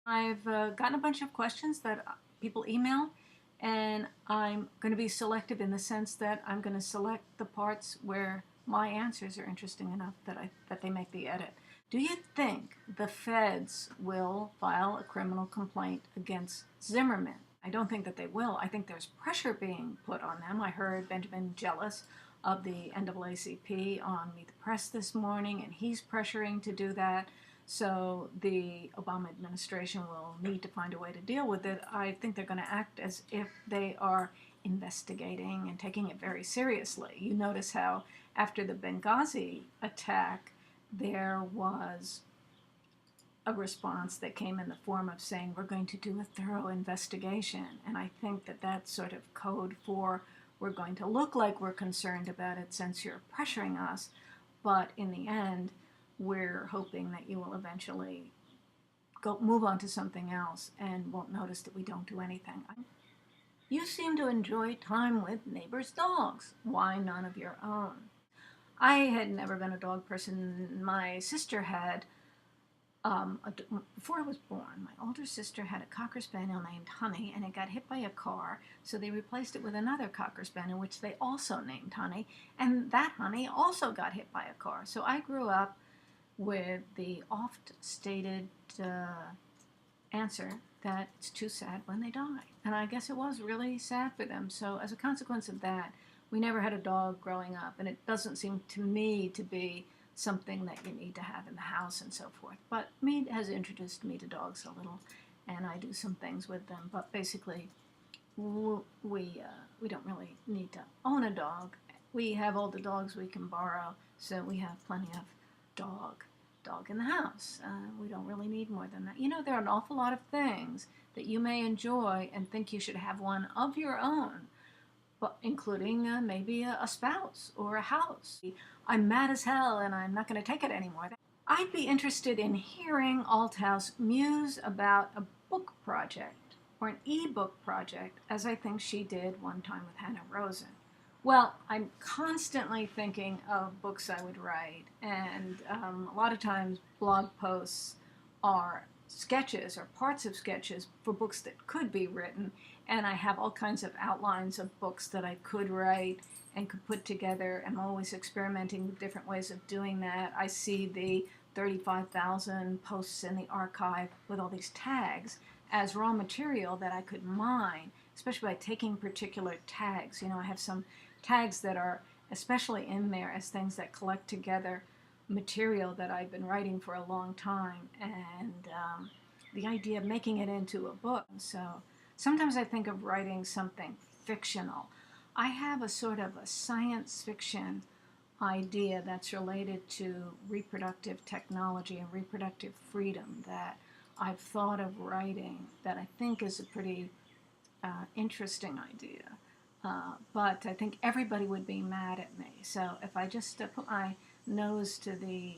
I've gotten a bunch of questions that people email, and I'm going to be selective in the sense that I'm going to select the parts where my answers are interesting enough that they make the edit. Do you think the feds will file a criminal complaint against Zimmerman? I don't think that they will. I think there's pressure being put on them. I heard Benjamin jealous of the NAACP on Meet the Press this morning, and he's pressuring to do that. So the Obama administration will need to find a way to deal with it. I think they're going to act as if they are investigating and taking it very seriously. You notice how after the Benghazi attack, there was a response that came in the form of saying, we're going to do a thorough investigation. And I think that that's sort of code for we're going to look like we're concerned about it since you're pressuring us. But in the end, we're hoping that you will eventually move on to something else and won't notice that we don't do anything. You seem to enjoy time with neighbors' dogs. Why none of your own? I had never been a dog person. My sister had, before I was born, my older sister had a Cocker Spaniel named Honey, and it got hit by a car, so they replaced it with another Cocker Spaniel, which they also named Honey, and that Honey also got hit by a car. So I grew up with the oft-stated answer that it's too sad when they die. And I guess it was really sad for them. So as a consequence of that, we never had a dog growing up, and it doesn't seem to me to be something that you need to have in the house and so forth. But Mead has introduced me to dogs a little, and I do some things with them. But basically, we don't really need to own a dog. We have all the dogs we can borrow, so we have plenty of dog in the house. We don't really need more than that. You know, there are an awful lot of things that you may enjoy and think you should have one of your own, but including maybe a spouse or a house. I'm mad as hell and I'm not going to take it anymore. I'd be interested in hearing Althouse muse about a book project or an ebook project, as I think she did one time with Hannah Rosen. Well, I'm constantly thinking of books I would write, and a lot of times blog posts are sketches or parts of sketches for books that could be written, and I have all kinds of outlines of books that I could write and could put together. I'm always experimenting with different ways of doing that. I see the 35,000 posts in the archive with all these tags as raw material that I could mine, especially by taking particular tags. You know, I have some tags that are especially in there as things that collect together material that I've been writing for a long time, and the idea of making it into a book. So sometimes I think of writing something fictional. I have a sort of a science fiction idea that's related to reproductive technology and reproductive freedom that I've thought of writing that I think is a pretty interesting idea. But I think everybody would be mad at me. So if I just put my nose to the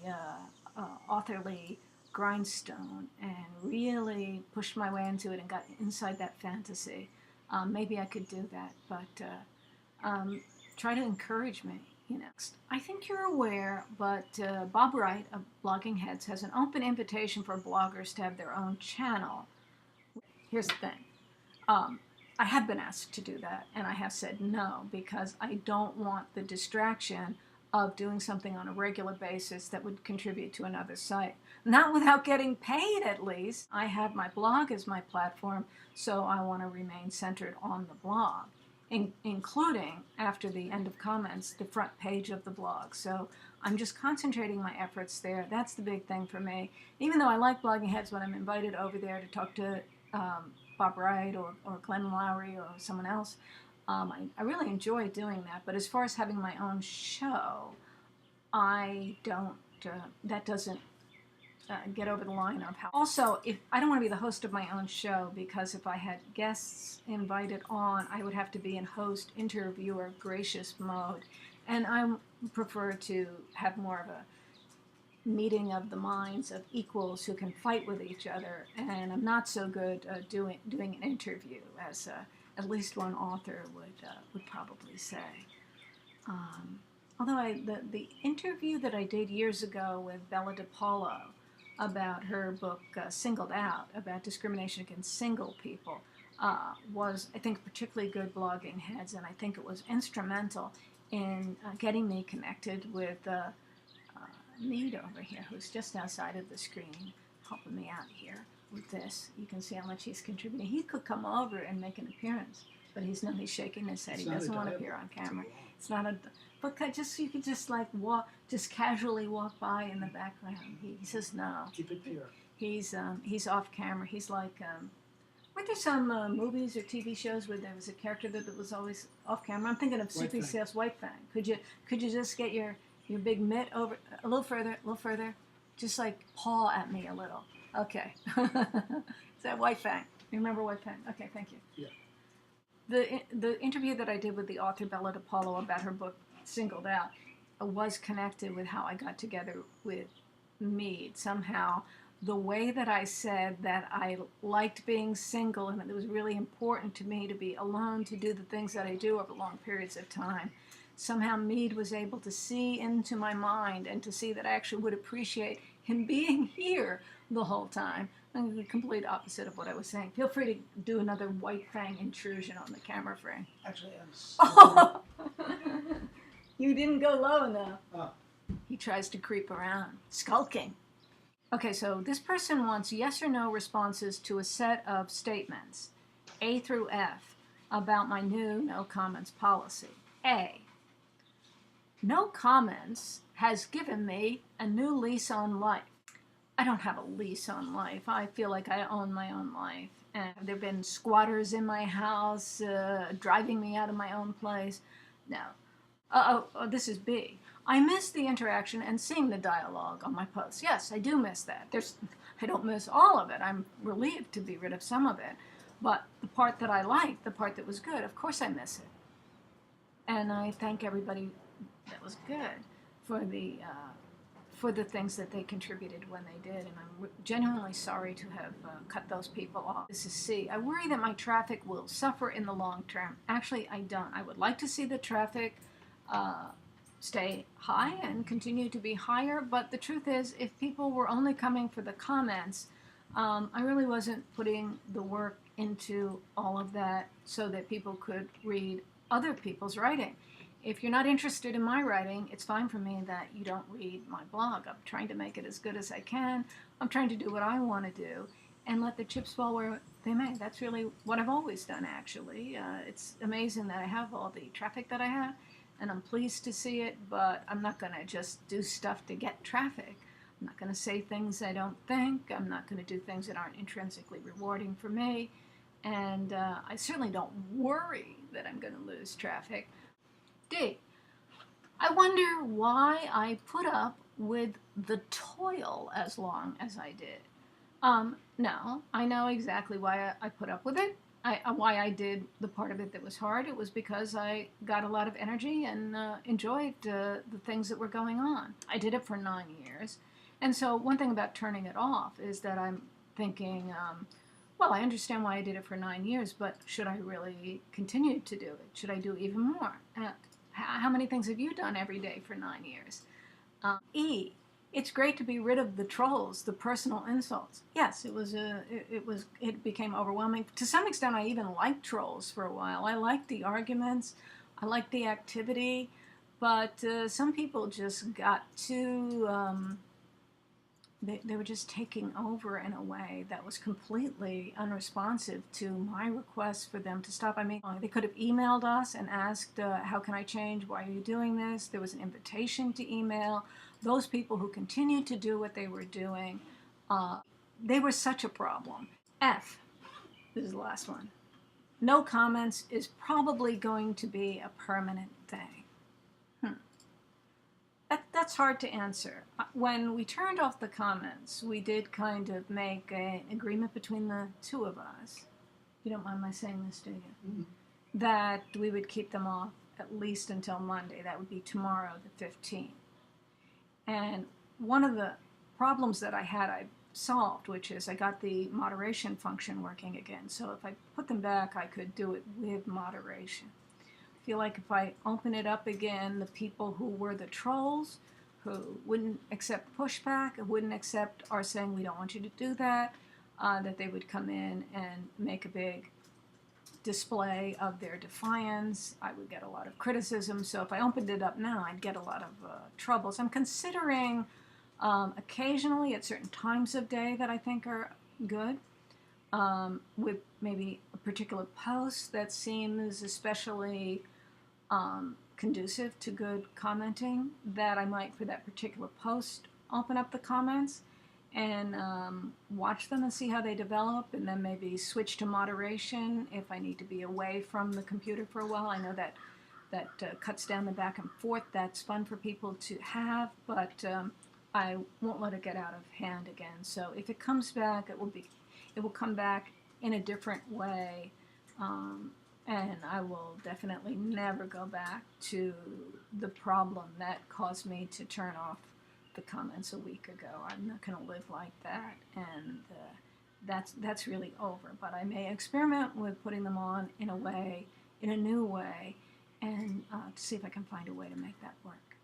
authorly grindstone and really pushed my way into it and got inside that fantasy, maybe I could do that. But try to encourage me, you know. I think you're aware, but Bob Wright of Bloggingheads has an open invitation for bloggers to have their own channel. Here's the thing. I have been asked to do that, and I have said no, because I don't want the distraction of doing something on a regular basis that would contribute to another site. Not without getting paid, at least. I have my blog as my platform, so I want to remain centered on the blog, including, after the end of comments, the front page of the blog. So I'm just concentrating my efforts there. That's the big thing for me. Even though I like Bloggingheads when I'm invited over there to talk to Bob Wright or Glenn Lowry or someone else, I really enjoy doing that. But as far as having my own show, I don't, that doesn't get over the line of how. Also, if I don't want to be the host of my own show, because if I had guests invited on, I would have to be in host, interviewer, gracious mode. And I prefer to have more of a meeting of the minds of equals who can fight with each other, and I'm not so good doing an interview, as at least one author would probably say. Although the interview that I did years ago with Bella DiPaolo about her book Singled Out, about discrimination against single people, was, I think, particularly good Bloggingheads, and I think it was instrumental in getting me connected with Mead over here, who's just outside of the screen, helping me out here with this. You can see how much he's contributing. He could come over and make an appearance, but he's shaking his head. He doesn't want to appear on camera. It's not a, but you could just like just casually walk by in the background. He says no. Keep it pure. He's off camera. He's like, weren't there some movies or TV shows where there was a character that was always off camera? I'm thinking of Soupy Sales White Fang. Could you just get your big mitt over a little further, just like paw at me a little. Okay. Is that White Fang? You remember White Fang? Okay, thank you. Yeah. The interview that I did with the author Bella DePaulo about her book Singled Out was connected with how I got together with Mead. Somehow, the way that I said that I liked being single and it was really important to me to be alone, to do the things that I do over long periods of time. Somehow Mead was able to see into my mind and to see that I actually would appreciate him being here the whole time. And the complete opposite of what I was saying. Feel free to do another White Fang intrusion on the camera frame. Actually, I'm You didn't go low enough. Oh. He tries to creep around, skulking. Okay, so this person wants yes or no responses to a set of statements, A through F, about my new no comments policy. A, no comments has given me a new lease on life. I don't have a lease on life. I feel like I own my own life. And there have been squatters in my house, driving me out of my own place. No. This is B. I miss the interaction and seeing the dialogue on my posts. Yes, I do miss that. I don't miss all of it. I'm relieved to be rid of some of it. But the part that I liked, the part that was good, of course I miss it. And I thank everybody that was good for the things that they contributed when they did, and I'm genuinely sorry to have cut those people off. This is C. I worry that my traffic will suffer in the long term. Actually, I don't. I would like to see the traffic stay high and continue to be higher, but the truth is, if people were only coming for the comments, I really wasn't putting the work into all of that so that people could read other people's writing. If you're not interested in my writing, it's fine for me that you don't read my blog. I'm trying to make it as good as I can. I'm trying to do what I want to do and let the chips fall where they may. That's really what I've always done, actually. It's amazing that I have all the traffic that I have, and I'm pleased to see it, but I'm not going to just do stuff to get traffic. I'm not going to say things I don't think. I'm not going to do things that aren't intrinsically rewarding for me. And I certainly don't worry that I'm going to lose traffic. D. I wonder why I put up with the toil as long as I did. No, I know exactly why I put up with it. Why I did the part of it that was hard. It was because I got a lot of energy and enjoyed the things that were going on. I did it for 9 years. And so one thing about turning it off is that I'm thinking, well, I understand why I did it for 9 years, but should I really continue to do it? Should I do even more? How many things have you done every day for 9 years? E. It's great to be rid of the trolls, the personal insults. Yes, it became overwhelming. To some extent, I even liked trolls for a while. I liked the arguments, I liked the activity, but some people just got too. They were just taking over in a way that was completely unresponsive to my requests for them to stop. I mean, they could have emailed us and asked, how can I change? Why are you doing this? There was an invitation to email. Those people who continued to do what they were doing, they were such a problem. F, this is the last one. No comments is probably going to be a permanent thing. That's hard to answer. When we turned off the comments, we did kind of make an agreement between the two of us. You don't mind my saying this, do you? Mm-hmm. That we would keep them off at least until Monday. That would be tomorrow, the 15th. And one of the problems that I had, I solved, which is I got the moderation function working again. So if I put them back, I could do it with moderation. I feel like if I open it up again, the people who were the trolls who wouldn't accept pushback, wouldn't accept our saying we don't want you to do that, that they would come in and make a big display of their defiance. I would get a lot of criticism. So if I opened it up now, I'd get a lot of troubles. I'm considering occasionally at certain times of day that I think are good, with maybe a particular post that seems especially conducive to good commenting, that I might, for that particular post, open up the comments and watch them and see how they develop, and then maybe switch to moderation if I need to be away from the computer for a while. I know that cuts down the back and forth. That's fun for people to have, but I won't let it get out of hand again. So if it comes back, it will come back in a different way, and I will definitely never go back to the problem that caused me to turn off the comments a week ago. I'm not going to live like that, and that's really over. But I may experiment with putting them on in a new way, and to see if I can find a way to make that work.